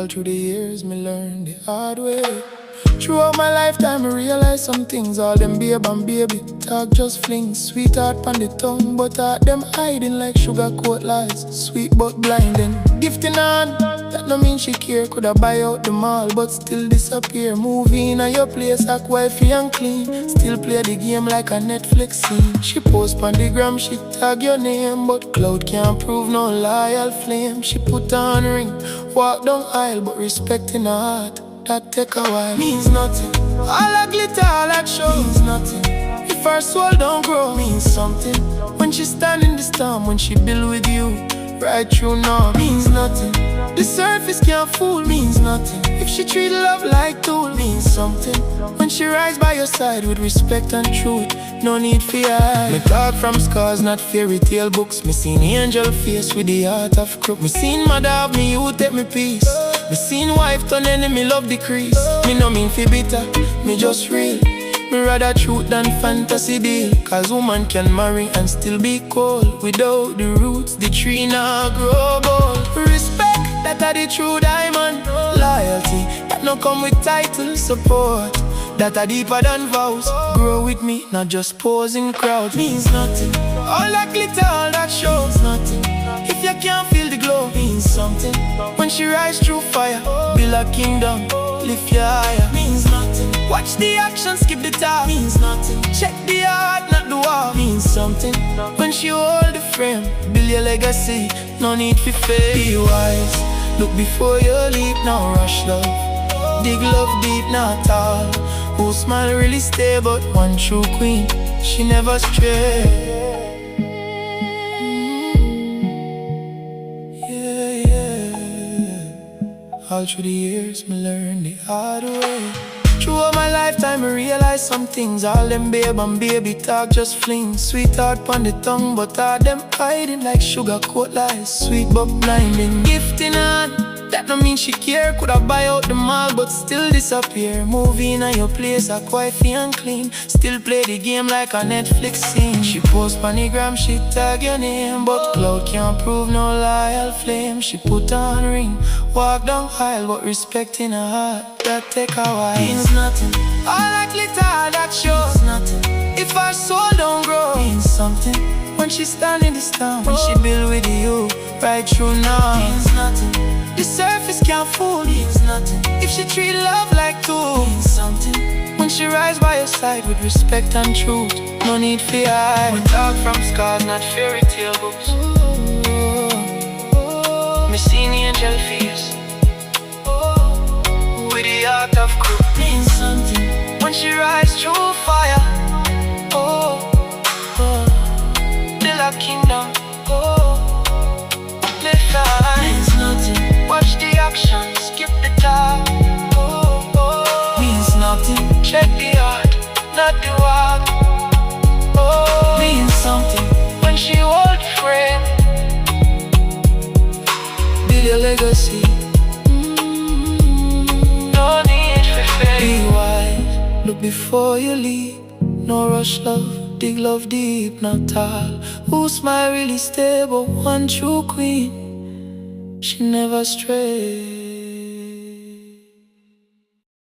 All through the years, me learn the hard way. Throughout my lifetime, I realize some things. All them babe and baby talk just fling. Sweetheart pon the tongue, but heart them hiding like sugar coat lies. Sweet but blinding. Gift in hand, that no mean she care. Coulda buy out the mall, but still disappear. Move in at your place, act wifey and clean. Still play the game like a Netflix scene. She post pon the gram, she tag your name, but cloud can't prove no loyal flame. She put on ring, walk down aisle, but respect in her heart, that take a while. Means nothing. All that glitter, all that show means nothing. If her soul don't grow, means something. When she stand in the storm, when she build with you, right through now, means nothing. The surface can't fool, means nothing. If she treat love like tool, means something. When she rise by your side with respect and truth, no need for hide. Me talk from scars, not fairy tale books. Me seen angel face with the heart of crook. Me seen mother have me, you take me peace. Me seen wife turn enemy, love decrease. Me no mean fi bitter, me just real. Me rather truth than fantasy deal. Cause woman can marry and still be cold. Without the roots, the tree nah grow bold. Respect, that are the true diamond. Loyalty, that no come with title. Support, that are deeper than vows. Grow with me, not just posing crowd. Means nothing. All that glitter, all that shows nothing. If you can't feel the glow, means something. When she rise through fire, build a kingdom, lift you higher. Means nothing. Watch the action, skip the talk. Means nothing. Check the heart, not the wall. Means something. When she hold the frame, build your legacy, no need for fame. Be wise, look before you leap, now rush love. Dig love deep, not tall. Who smile really stay, but one true queen, she never stray. All through the years, me learn the hard way. Throughout my lifetime, I realize some things. All them babe and baby talk just fling. Sweetheart pon the tongue, but all them hiding like sugar coat lies. Sweet but blinding. Gift in hand, that no mean she care. Coulda buy out the mall, but still disappear. Move in at your place, act wifey and clean. Still play the game like a Netflix scene. She post pon the gram, she tag your name, but cloud can't prove no loyal flame. She put on ring, walk down aisle, but respect in her heart, that take a while. Means nothing. All that glitter, all that shows nothing. If her soul don't grow, means something. When she stand in the storm, when she build with you, right through now, means nothing. The surface can't fool, means nothing. If she treat love like tool, means something. When she rise by your side with respect and truth, no need for hide. We talk from scars, not fairy tale books. Me seen angel face with the heart of crook. Means something. When she rise through fire, build a kingdom, lift high. Means nothing. Watch the action, skip the talk. Means nothing. Check the heart, not the walk. Means something. When she hold the frame, build your legacy, no need for fame. Be wise, look before you leap, no rush love. Dig love deep, not tall. Who smile really stable, one true queen, she never stray.